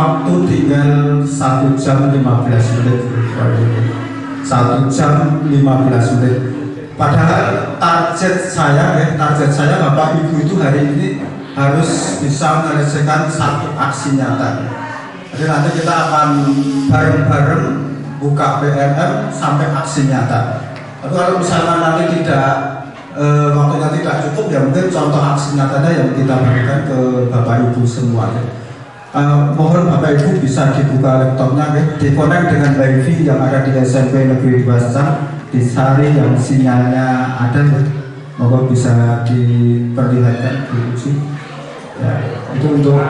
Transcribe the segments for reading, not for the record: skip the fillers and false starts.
waktu tinggal 1 jam 15 menit. 1 jam 15 menit. Padahal target saya Bapak Ibu itu hari ini harus bisa menyelesaikan satu aksi nyata. Jadi nanti kita akan bareng-bareng buka PMM sampai aksi nyata. Tapi kalau misalnya nanti waktunya tidak cukup, ya mungkin contoh aksi nyatanya yang kita berikan ke Bapak Ibu semua. Mohon Bapak Ibu bisa dibuka laptopnya, dikonek dengan WiFi yang ada di SMP Negeri 2 Sesang, di Sari yang sinyalnya ada, mohon bisa diperlihatkan, diuji. Ya, itu untuk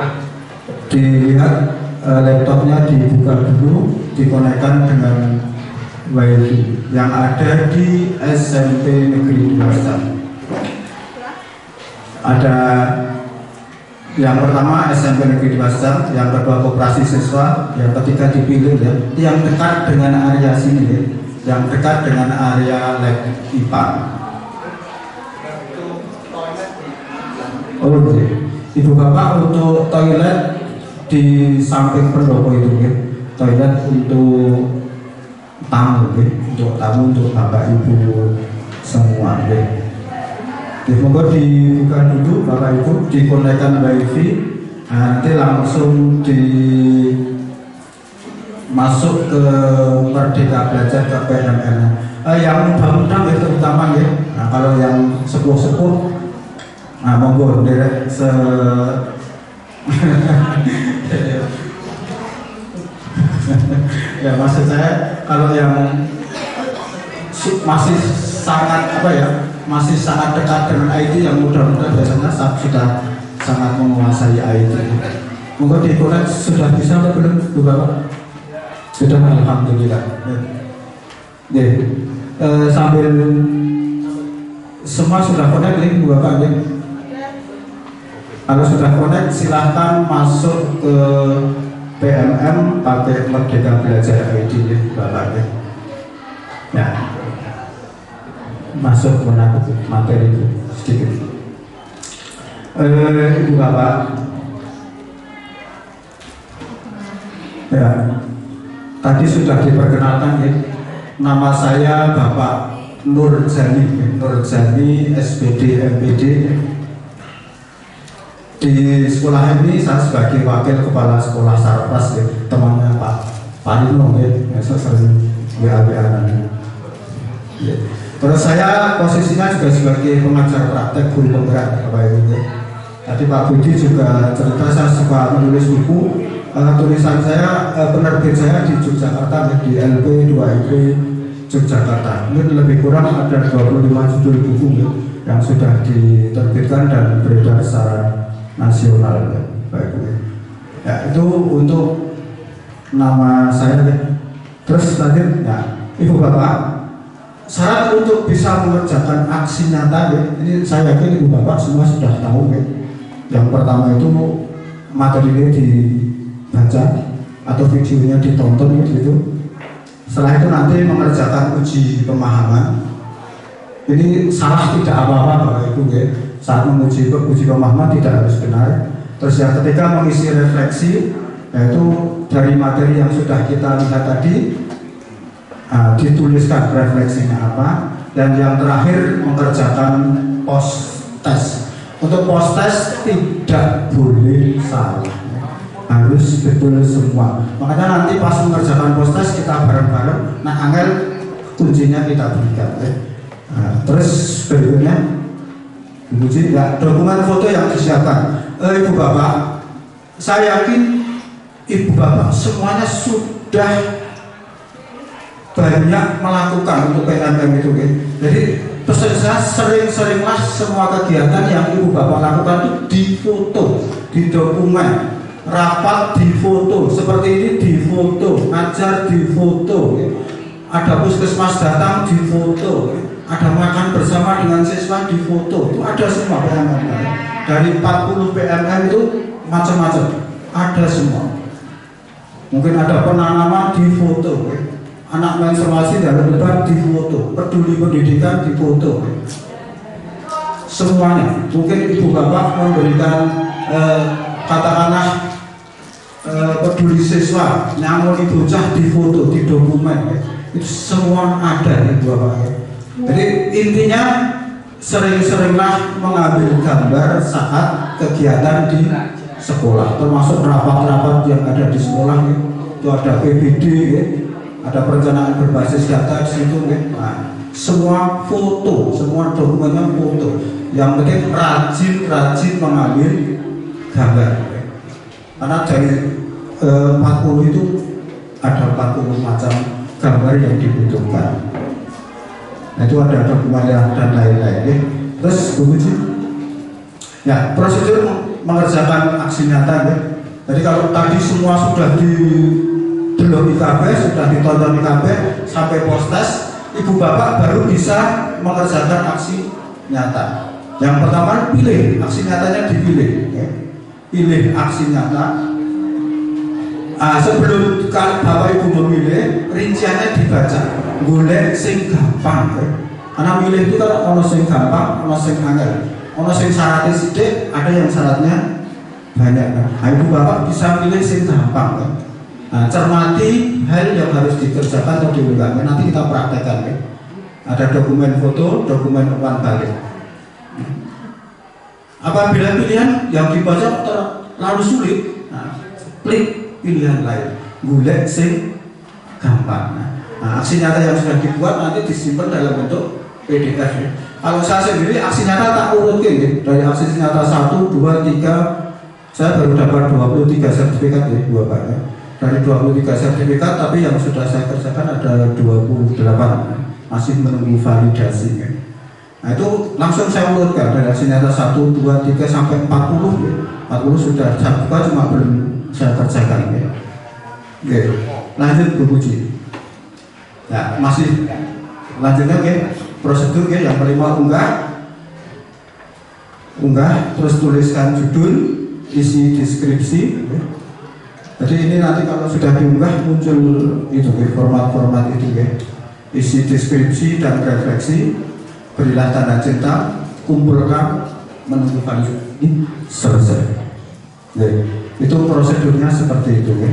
dilihat laptopnya dibuka dulu, dikonekkan dengan WiFi yang ada di SMP Negeri 2 Sesang. Ada yang pertama SMP Negeri 2 Sesang, yang kedua koperasi siswa, yang ketiga dipilih ya, yang dekat dengan area sini ya, yang dekat dengan area lab IPA. Oh iya. Ibu Bapak untuk toilet di samping pendopo itu ya, toilet untuk tamu ya, untuk Bapak Ibu semua ya. Monggo dibuka dulu Bapak Ibu, dikonekkan WiFi, nanti langsung masuk ke Merdeka Belajar ke PMM. Yang mudah-mudah ya terutama ya. Nah, kalau yang sepuh-sepuh, nah monggo derek ya maksud saya kalau yang masih sangat masih sangat dekat dengan IT, yang mudah-mudahan biasanya sudah sangat menguasai IT. Mungkin dikorek sudah bisa atau belum, Bu Bapak? Sudah, alhamdulillah. Ya. Sambil semua sudah connect nih, Bu Bapak ya. Kalau sudah connect, silahkan masuk ke PMM pakai Merdeka Belajar ID ya, Bapak ya. Ya. Masuk materi itu sedikit. Ibu Bapak, ya, tadi sudah diperkenalkan ya, nama saya Bapak Nurjani SPD MPD. Di sekolah ini saya sebagai wakil kepala sekolah Sarpas ya, temannya Pak Parino ya, besok sering WA-WA-an. Ya. Terus saya posisinya juga sebagai pengajar praktek guru penggerak Bapak Ibu. Tadi Pak Budi juga cerita saya suka menulis buku. Tulisan saya, penerbit saya di Yogyakarta di LP 2IP Yogyakarta. Ini lebih kurang ada 25 judul buku yang sudah diterbitkan dan beredar secara nasional Bapak Ibu. Ya, itu untuk nama saya ya. Terus lanjut ya, Ibu Bapak, syarat untuk bisa mengerjakan aksi nyata ya, ini saya yakin Ibu Bapak semua sudah tahu ya. Yang pertama itu materinya dibaca atau videonya ditonton gitu. Setelah itu nanti mengerjakan uji pemahaman. Ini salah tidak apa-apa Bapak Ibu ya. Saat menguji pemahaman tidak harus benar. Terus yang ketiga mengisi refleksi, yaitu dari materi yang sudah kita lihat tadi. Dituliskan refleksinya apa, dan yang terakhir mengerjakan post test. Untuk post test tidak boleh salah, harus betul semua. Makanya nanti pas mengerjakan post test kita bareng-bareng. Nah, angel kuncinya kita berikan ya. Terus berikutnya Ibu ya, dokumen foto yang disiapkan. Ibu Bapak, saya yakin Ibu Bapak semuanya sudah banyak melakukan untuk PMM itu ya. Jadi pesan saya sering-seringlah semua kegiatan yang Ibu Bapak lakukan itu difoto, di dokumen, rapat difoto, seperti ini difoto, ngajar difoto ya. Ada puskesmas datang difoto ya. Ada makan bersama dengan siswa difoto, itu ada semua PMM. Dari 40 PMM itu macam-macam, ada semua. Mungkin ada penanaman difoto ya. Anak menstruasi dalam debat difoto, peduli pendidikan difoto, semuanya. Mungkin Ibu Bapak memberikan katakanlah peduli siswa, nyamoni bocah di foto, di dokumen, ya. Itu semua ada nih Bapak. Ya. Jadi intinya sering-seringlah mengambil gambar saat kegiatan di sekolah, termasuk rapat-rapat yang ada di sekolah. Ya. Itu ada PBD, ya. Ada perencanaan berbasis data di situ. Ya. Nah, semua foto, semua dokumennya foto. Yang penting rajin mengambil gambar. Ya. Karena dari 40 itu ada 40 macam gambar yang dibutuhkan. Nah, itu ada dokumen dan lain-lain. Ya. Terus begitu. Ya, prosedur mengerjakan aksi nyata. Ya. Jadi kalau tadi semua sudah didelok IKB, sudah ditonton IKB sampai postes, ibu bapak baru bisa mengerjakan aksi nyata. Yang pertama pilih, aksi nyatanya dipilih. Ya. Pilih aksi nyata. Sebelum bapak ibu memilih, rinciannya dibaca, golek sing gampang. Ya. Karena milih itu kan ono sing gampang, ono sing angel, ono sing syaratnya sedikit, ada yang syaratnya banyak. Nah, ibu bapak bisa pilih sing gampang. Ya. Nah, cermati hal yang harus dikerjakan atau dilakukan. Nanti kita praktekkan. Ya. Ada dokumen foto, dokumen umpan balik. Apabila pilihan yang dibaca terlalu sulit, nah, klik pilihan lain, golek sing gampang. Nah, aksi nyata yang sudah dibuat nanti disimpan dalam bentuk PDF. Ya. Kalau saya sendiri aksi nyata tak urutkan, ya. Dari aksi nyata 1, 2, 3, saya baru dapat 23 sertifikat ya, dua Pak. Ya. Dari 23 sertifikat, tapi yang sudah saya kerjakan ada 28, masih menunggu validasi. Ya. Nah, itu langsung saya urutkan dari aksi nyata 1, 2, 3 sampai 40. Ya. 40 sudah saya buka, cuma belum saya kerjakan. Ya. Oke, lanjut Bu Puji. Ya, masih lanjutnya. Oke, prosedur. Ya. Yang kelima unggah, terus tuliskan judul, isi deskripsi. Ya. Jadi ini nanti kalau sudah diunggah muncul itu ya, format-format itu ya. Isi deskripsi dan refleksi, berilah tanda cinta, kumpulkan, menunggu validasi, selesai. Ya. Itu prosedurnya seperti itu ya,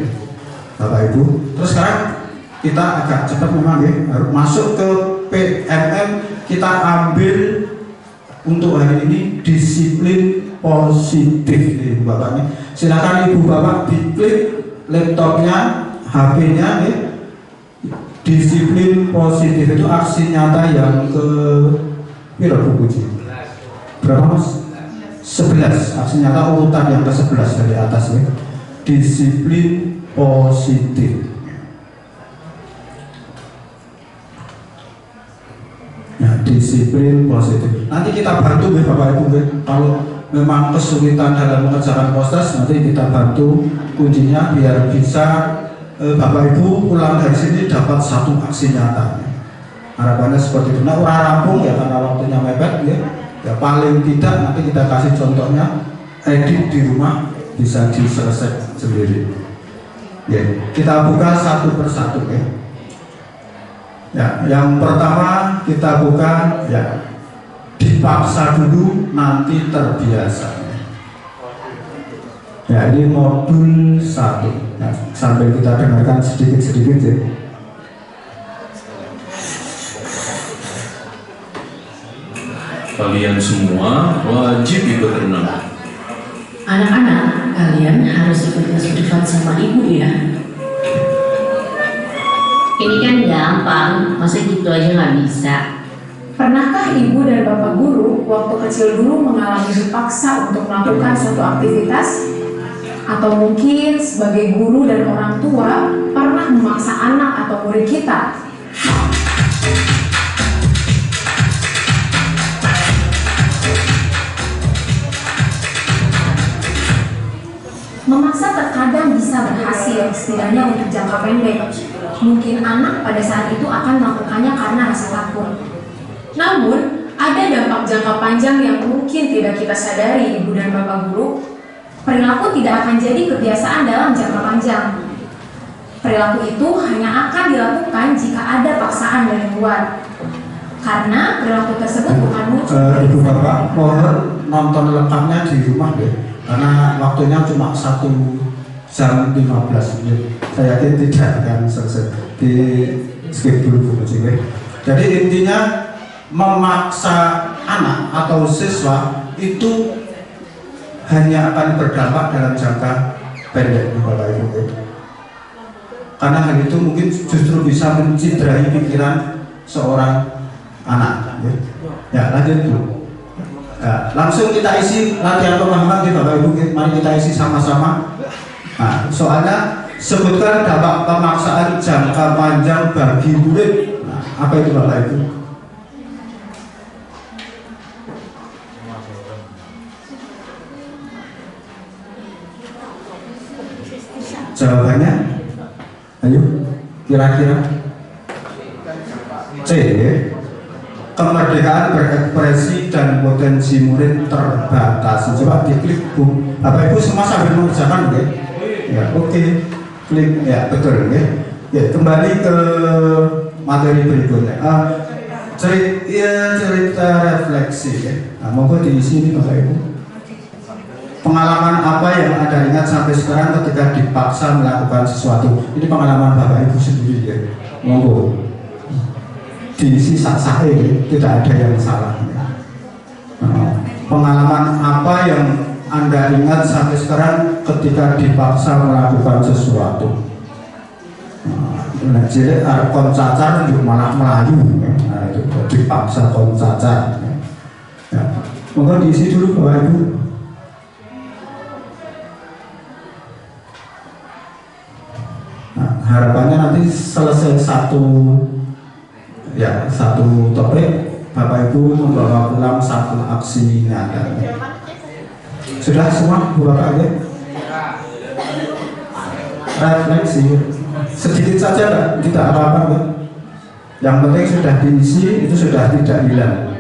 Bapak Ibu. Terus sekarang kita agak cepat memang ya, harus masuk ke PMM. Kita ambil untuk hari ini disiplin positif, Ibu Bapak. Silakan Ibu Bapak diklik laptopnya, HP-nya ya. Disiplin positif itu aksi nyata yang ke berapa Bu Puji? Berapa Mas? 11, aksi nyata urutan yang ke-11 dari atas ya. Disiplin positif. Ya, disiplin positif. Nanti kita bantu ya Bapak Ibu ya. Kalau memang kesulitan dalam mengerjakan postes, nanti kita bantu kuncinya biar bisa Bapak Ibu pulang dari sini dapat satu aksi nyata. Harapannya seperti itu. Nah, rampung ya karena waktunya mepet ya. Ya paling tidak nanti kita kasih contohnya, edit di rumah bisa diselesaikan sendiri. Ya, kita buka satu persatu ya. Ya, yang pertama kita buka ya, dipaksa dulu nanti terbiasa. Ya, ini modul 1. Nah, sambil kita dengarkan sedikit-sedikit ya. Kalian semua wajib ikut renang. Anak-anak, kalian harus ikut les privat sama ibu ya. Ini kan gampang, masa gitu aja nggak bisa. Pernahkah ibu dan bapak guru waktu kecil dulu mengalami dipaksa untuk melakukan suatu aktivitas? Atau mungkin sebagai guru dan orang tua pernah memaksa anak atau murid kita? Memaksa terkadang bisa berhasil, setidaknya untuk jangka pendek. Mungkin anak pada saat itu akan melakukannya karena rasa takut. Namun, ada dampak jangka panjang yang mungkin tidak kita sadari, ibu dan bapak guru. Perilaku tidak akan jadi kebiasaan dalam jangka panjang. Perilaku itu hanya akan dilakukan jika ada paksaan dari luar. Karena perilaku tersebut bukan muncul. Ibu bapak mohon nonton lengkapnya di rumah deh. Karena waktunya cuma satu jam 15 menit. Saya yakin tidak akan selesai. Di skip dulu Bu Puji. Jadi intinya memaksa anak atau siswa itu hanya akan berdampak dalam jangka pendek Bapak Ibu. Karena hal itu mungkin justru bisa menciderai pikiran seorang anak. Ya, lanjut Bu. Ya, langsung kita isi latihan pemahaman di Bapak Ibu. Mari kita isi sama-sama. Nah, soalnya sebutkan dampak pemaksaan jangka panjang bagi murid. Nah, apa itu Bapak Ibu? Jawabannya, ayo, kira-kira. C. Kemerdekaan berekspresi dan potensi murid terbatas. Coba diklik Bu. Bapak Ibu semua sambil mengerjakan, ya? Ya, oke. Klik, ya betul, ya. Ya, kembali ke materi berikutnya. Cerita refleksi, ya. Nah, monggo diisi ini Bapak Ibu. Pengalaman apa yang Anda ingat sampai sekarang ketika dipaksa melakukan sesuatu? Ini pengalaman Bapak Ibu sendiri, ya. Monggo diisi sak-sak, tidak ada yang salah. Pengalaman apa yang Anda ingat sampai sekarang ketika dipaksa melakukan sesuatu? Nah, jadi kon cacar untuk malah melayu, nah, itu dipaksa kon cacar. Ya. Monggo diisi dulu Bapak Ibu. Nah, harapannya nanti selesai satu topik, Bapak Ibu membawa pulang satu aksi nyata. Sudah semua Bu Bapak ya? Refleksi sedikit saja Pak, tidak apa-apa Pak. Yang penting sudah diisi, itu sudah tidak hilang.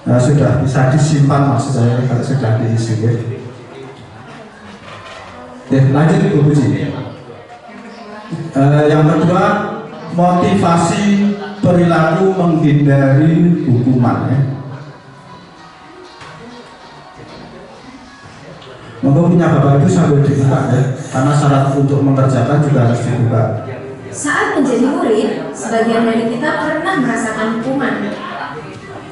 Nah, sudah bisa disimpan maksud saya kalau sudah diisi ya. Lanjut Bu Puji. Yang kedua, motivasi perilaku menghindari hukuman ya. Monggo punya Bapak Ibu sambil dibuka ya, karena syarat untuk mengerjakan juga harus dibuka. Saat menjadi murid, sebagian dari kita pernah merasakan hukuman.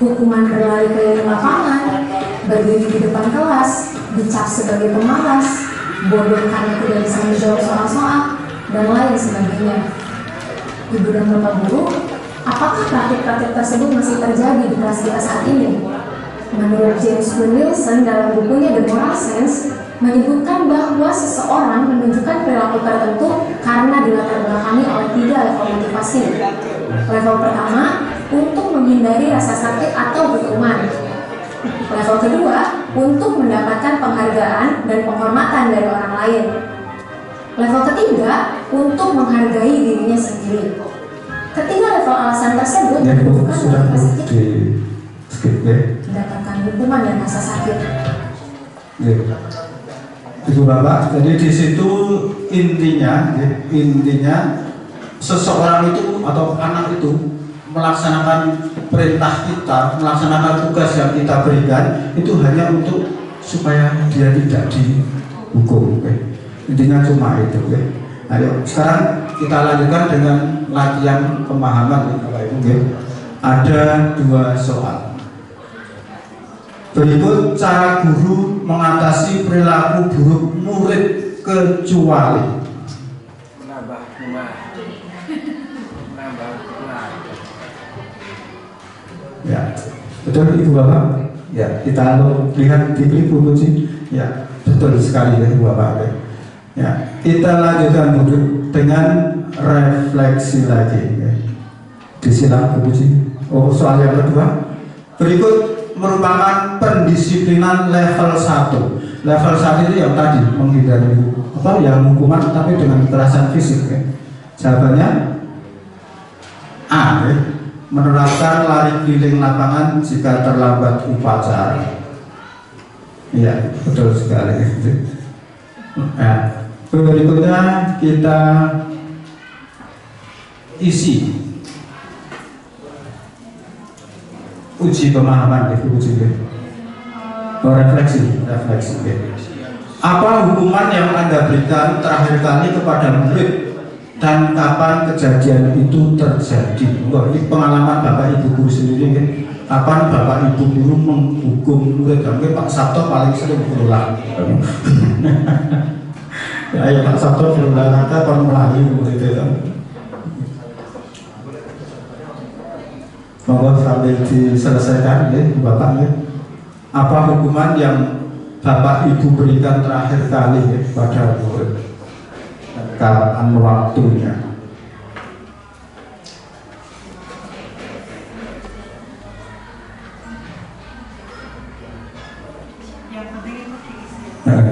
Hukuman berlari keliling lapangan, berdiri di depan kelas, dicap sebagai pemalas, bodoh karena tidak bisa menjawab soal-soal, dan lain sebagainya. Ibu dan Bapak Guru, apakah praktik-praktik tersebut masih terjadi di kelas kita saat ini? Menurut James Wilson dalam bukunya The Moral Sense, menyebutkan bahwa seseorang menunjukkan perilaku tertentu karena dilatar belakangi oleh 3 level motivasi. Level pertama, untuk menghindari rasa sakit atau hukuman. Level kedua, untuk mendapatkan penghargaan dan penghormatan dari orang lain. Level ketiga, untuk menghargai dirinya sendiri. Ketiga level alasan tersebut menunjukkan motivasi kita mendapatkan hukuman dan rasa sakit. Ibu Bapak, jadi di situ intinya seseorang itu atau anak itu melaksanakan perintah kita, melaksanakan tugas yang kita berikan itu hanya untuk supaya dia tidak dihukum. Intinya cuma itu. Ayo sekarang kita lanjutkan dengan latihan pemahaman Bapak Ibu. Ada 2 soal. Berikut cara guru mengatasi perilaku buruk murid kecuali. Ya, betul Ibu Bapak. Ya, kita lihat di klip Bu Puji. Ya, betul sekali ya Ibu Bapak. Ya, kita lanjutkan dulu dengan refleksi lagi. Ya. Disilang Bu Puji. Oh, soal yang kedua. Berikut merupakan pendisiplinan level 1. Level 1 itu yang tadi menghindari yang hukuman tapi dengan kekerasan fisik ya. Jawabannya A ya. Menerapkan lari keliling lapangan jika terlambat upacara. Iya, betul sekali. Nah, berikutnya kita isi uji pemahaman uji refleksi. Apa hukuman yang Anda berikan terakhir kali kepada murid dan kapan kejadian itu terjadi? Wah, ini pengalaman Bapak Ibu guru sendiri kan? Kapan Bapak Ibu guru menghukum murid? Mungkin Pak Sabto paling sering berulang. Ya, Pak Sabto berulang kapan mulai murid itu? Monggo sambil diselesaikan ya, Bapak ya. Apa hukuman yang Bapak Ibu berikan terakhir kali ya, pada murid? Kapan waktunya?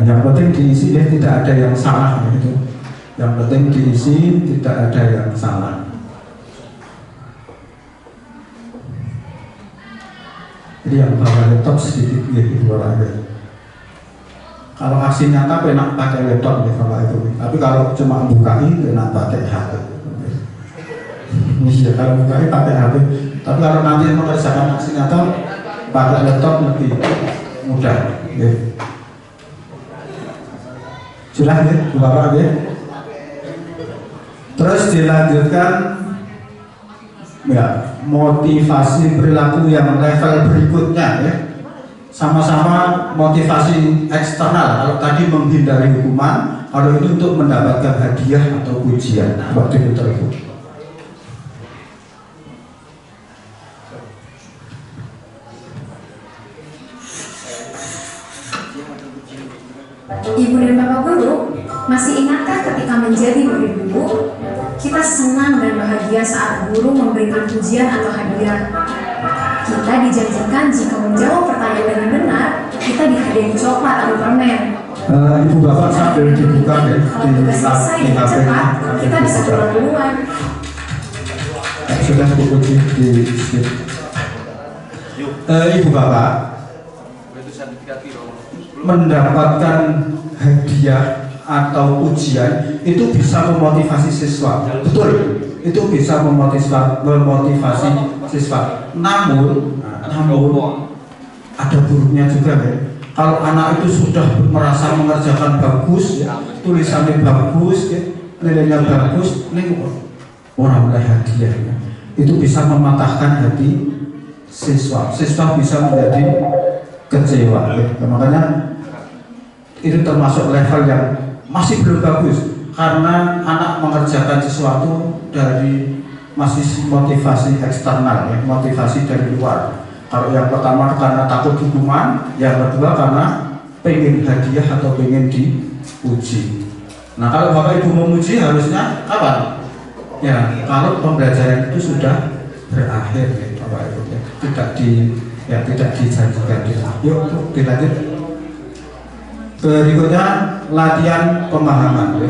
Yang penting diisi ya, tidak ada yang salah gitu. Yang penting diisi, tidak ada yang salah. Jadi yang bawa laptop sedikit gitu orangnya. Kalau aksi nyata enak pakai laptop ya Bapak itu. Tapi kalau cuma bukain enak pakai HP. Iya, kalau bukain pakai HP. Tapi kalau nanti mengerjakan aksi nyata pakai laptop lebih mudah. Ya. Sudah ya, Bapak ya. Terus dilanjutkan ya, motivasi perilaku yang level berikutnya ya. Sama-sama motivasi eksternal. Kalau tadi menghindari hukuman, kalau ini untuk mendapatkan hadiah atau pujian. Waktu itu terikut. Ibu dan Bapak Guru, masih ingatkah ketika menjadi murid guru, kita senang dan bahagia saat guru memberikan pujian atau hadiah? Kita dijanjikan jika menjawab pertanyaan dengan benar, kita dihadiahi coklat atau permen. Ibu Bapak sambil dibuka ya, Kalau tugas selesai dengan cepat, kita bisa pulang duluan. Sudah cukup di Ibu Bapak mendapatkan hadiah atau ujian itu bisa memotivasi siswa, betul, itu bisa memotivasi siswa. Namun ada buruknya juga ya. Kalau anak itu sudah merasa mengerjakan bagus, ya, tulisannya bagus, ya, nilainya bagus, ini orang mulai hadiah, ya. Itu bisa mematahkan hati siswa. Siswa bisa menjadi kecewa, ya. Makanya itu termasuk level yang masih belum bagus karena anak mengerjakan sesuatu dari masih motivasi eksternal ya, motivasi dari luar. Kalau yang pertama karena takut hukuman, yang kedua karena pengen hadiah atau pengen dipuji. Nah kalau Bapak Ibu memuji harusnya kapan? Ya kalau pembelajaran itu sudah berakhir ya Bapak Ibu ya. Tidak dijanjikan. Yuk dilanjut. Berikutnya latihan pemahaman ya.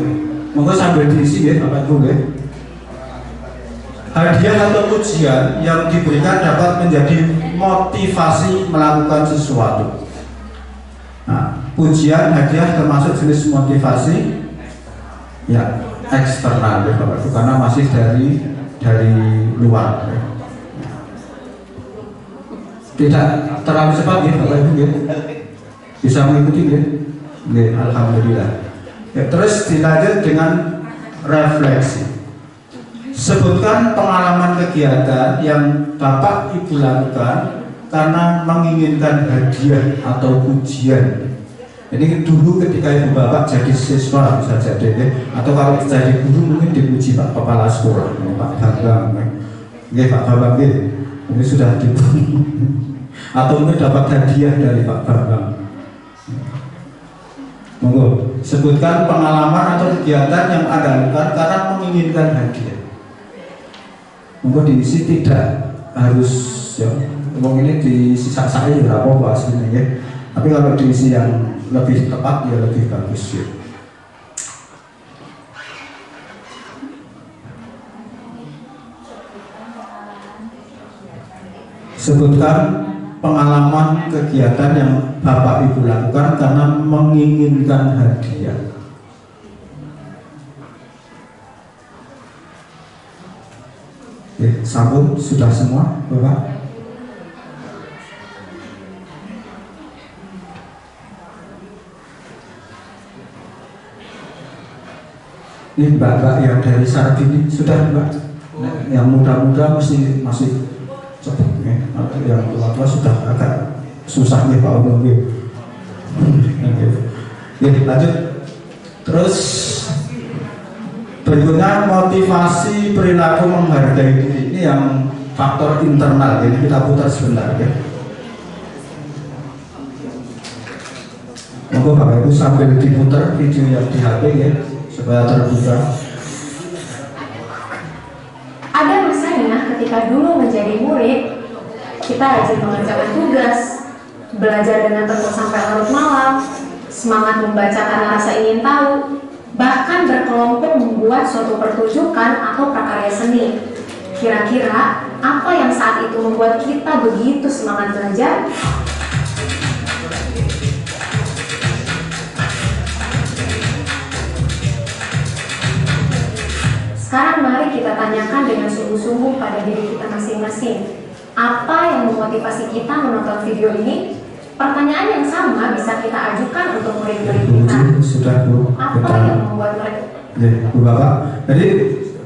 Monggo sambil diisi ya Bapak Ibu ya. Hadiah atau pujian yang diberikan dapat menjadi motivasi melakukan sesuatu. Nah, pujian, hadiah termasuk jenis motivasi ya eksternal ya Bapak Ibu, karena masih dari luar ya. Tidak terlalu cepat ya Bapak Ibu ya. Bisa mengikuti ya. Ya, alhamdulillah. Ya, terus dilanjut dengan refleksi. Sebutkan pengalaman kegiatan yang Bapak Ibu lakukan karena menginginkan hadiah atau pujian. Jadi dulu ketika Ibu Bapak jadi siswa bisa jadi ya, atau kalau jadi guru mungkin dipuji Pak Kepala Sekolah, Pak Bambang. Ya, Pak Bambang ini sudah dipuji. Atau mungkin dapat hadiah dari Pak Bambang. Monggo, sebutkan pengalaman atau kegiatan yang Anda lakukan karena menginginkan hadiah. Monggo diisi, tidak harus ya, ngomong ini diisi saya berapa bahas ini ya. Tapi kalau diisi yang lebih tepat ya lebih bagus ya. Sebutkan pengalaman kegiatan yang Bapak Ibu lakukan karena menginginkan hadiah. Sampun sudah semua Bapak? Ini mbak-mbak yang dari Sarbini sudah mbak, yang muda-muda masih cepet ya. Yang tua-tua sudah agak susah nih Pak Umum. Oke, lanjut. Terus berikutnya motivasi perilaku menghargai diri. Ini yang faktor internal. Jadi kita putar sebentar ya. Monggo Bapak Ibu sambil diputar video yang di HP ya, supaya terbuka. Ada masanya ketika dulu menjadi murid, kita rajin mengerjakan tugas, belajar dengan tekun sampai larut malam, semangat membaca karena rasa ingin tahu, bahkan berkelompok membuat suatu pertunjukan atau prakarya seni. Kira-kira apa yang saat itu membuat kita begitu semangat belajar? Sekarang mari kita tanyakan dengan sungguh-sungguh pada diri kita masing-masing. Apa yang memotivasi kita menonton video ini? Pertanyaan yang sama bisa kita ajukan untuk murid-murid kita. Sudah Bu. Apa yang membuat mereka? Ya, Bu Bapak. Jadi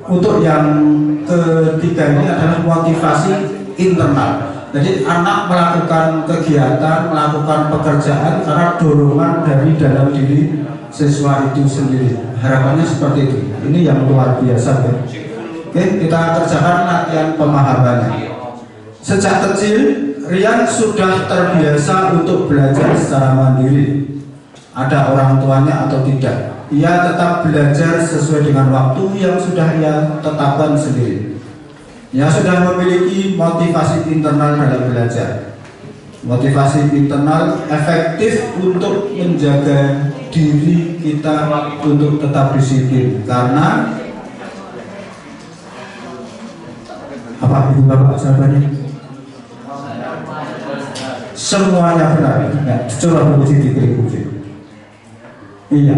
untuk yang ketiga ini adalah motivasi internal. Jadi anak melakukan kegiatan, melakukan pekerjaan karena dorongan dari dalam diri siswa itu sendiri. Harapannya seperti itu. Ini yang luar biasa ya. Oke, kita kerjakan latihan pemahamannya. Sejak kecil Rian sudah terbiasa untuk belajar secara mandiri. Ada orang tuanya atau tidak, ia tetap belajar sesuai dengan waktu yang sudah ia tetapkan sendiri. Ia sudah memiliki motivasi internal dalam belajar. Motivasi internal efektif untuk menjaga diri kita untuk tetap disiplin. Karena apa Ibu Bapak jawabannya? Semuanya benar. Ya, coba puji diklik. Iya,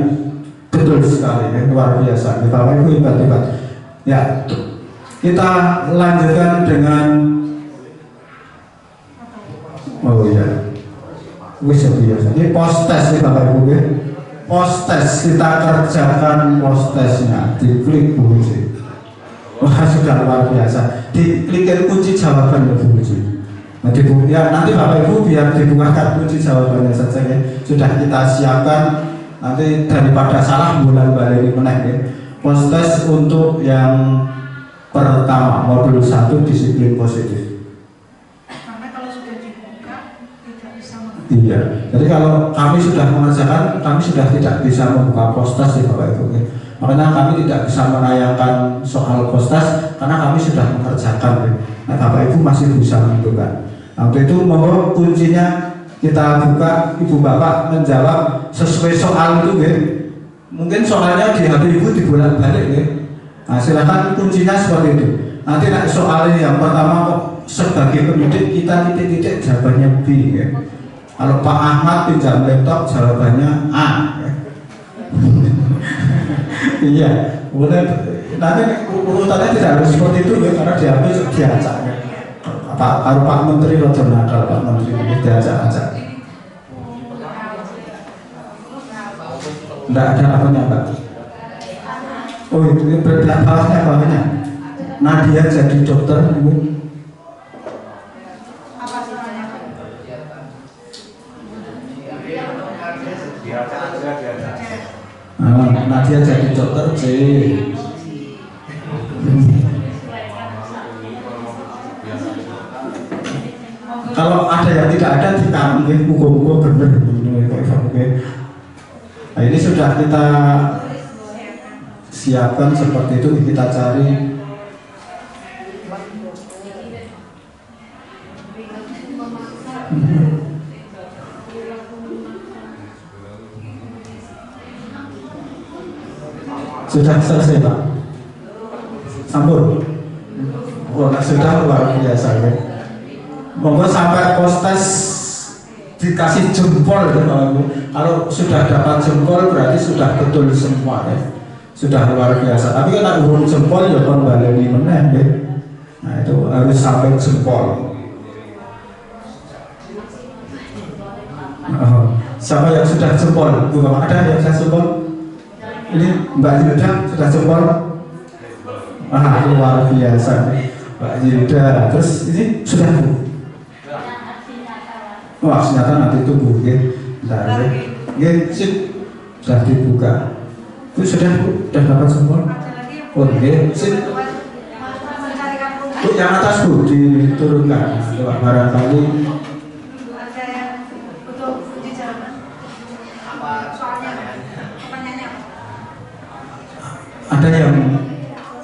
betul sekali. Luar biasa. Bapak Ibu hebat-hebat. Ya, kita lanjutkan dengan wis biasa. Ini post test nih Bapak Ibu ya. Post test, kita kerjakan post testnya. Diklik Bu Uci. Wah sudah luar biasa. Diklik kunci jawaban Bu Uci. Nanti nanti Bapak Ibu biar dibukakan kunci jawabannya saja ya. Sudah kita siapkan. Nanti daripada salah bulan balik meneh ya. Post test untuk yang pertama modul 1 disiplin positif. Iya, jadi kalau kami sudah mengerjakan, kami sudah tidak bisa membuka postas ya Bapak Ibu. Makanya kami tidak bisa menayangkan soal postas karena kami sudah mengerjakan. Nah Bapak Ibu masih bisa menentukan. Nah, untuk itu mohon kuncinya kita buka, Ibu Bapak menjawab sesuai soal itu ya. Mungkin soalnya di HP Ibu dibolak-balik ya. Nah silakan kuncinya seperti itu. Nanti soalnya yang pertama kok sebagai pendidik kita titik-titik jawabannya B ya. Kalau Pak Ahmad pinjam laptop jawabannya A. Iya, boleh. Nanti urutannya tidak harus seperti itu ya, karena diambil diacak. Kalau Pak Menteri rojo nakal, Pak Menteri diacak-acak. Tidak ada apanya Pak. Oh itu bawahnya. Nadia jadi dokter Ibu. Nadia jadi dokter C. Kalau ada yang tidak ada di kami, buku-buku benar. Nah, ini sudah kita siapkan seperti itu, kita cari. Sudah selesai Pak? Sampun? Sudah luar biasa ya. Monggo sampai postes dikasih jempol ya Pak. Kalau sudah dapat jempol berarti sudah betul semua ya. Sudah luar biasa. Tapi kalau urun jempol ya kon baleni meneh ya. Nah itu harus sampai jempol. Siapa yang sudah jempol? Bukan ada yang sudah jempol? Ini Mbak Yuda sudah jempol. Ah, luar biasa Mbak Yuda. Terus ini sudah Bu. Wah, senjata nanti tunggu, bentar, sip, sudah dibuka. Itu sudah Bu, sudah dapat jempol. Oh, sip. Bu, yang atas Bu diturunkan. Coba barangkali. Ada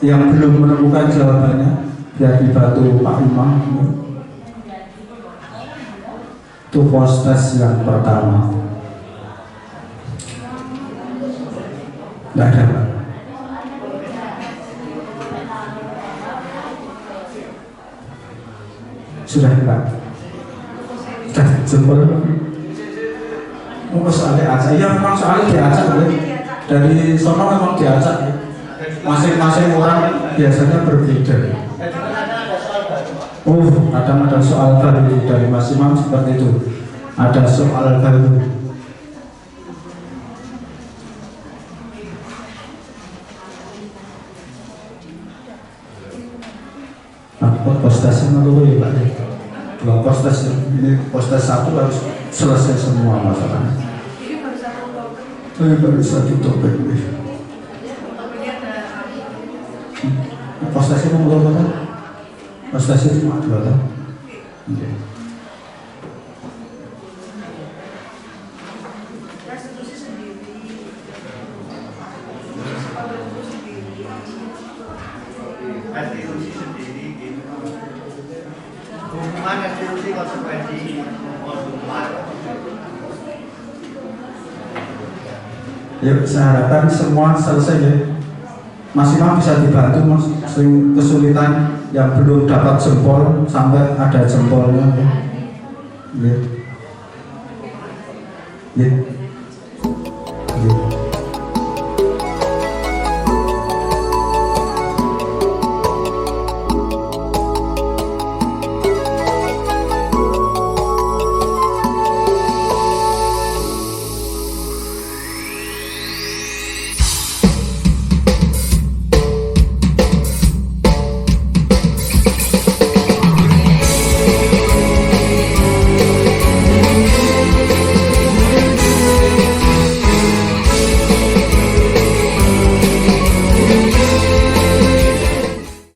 yang belum menemukan jawabannya, biar dibantu Pak Imam. Itu pos tes yang pertama. Tidak ada Pak. Sudah Pak. Sudah jempol. Oh, soalnya acak. Iya memang soalnya diacak ya. Dari sono memang diacak ya. Masing-masing orang biasanya berbeda. Oh, kadang ada soal baru dari Mas Imam seperti itu. Ada soal baru. Nah, postasnya dulu ya Pak. Dua postas, ini postas satu harus selesai semua masalahnya. Ini baru satu topik. Postasnya mau berapa? Postasnya cuma 2 tahun. Ya, saya harapkan semua selesai ya. Mas Imam bisa dibantu Mas, kesulitan yang belum dapat jempol sampai ada jempolnya ya. Ya.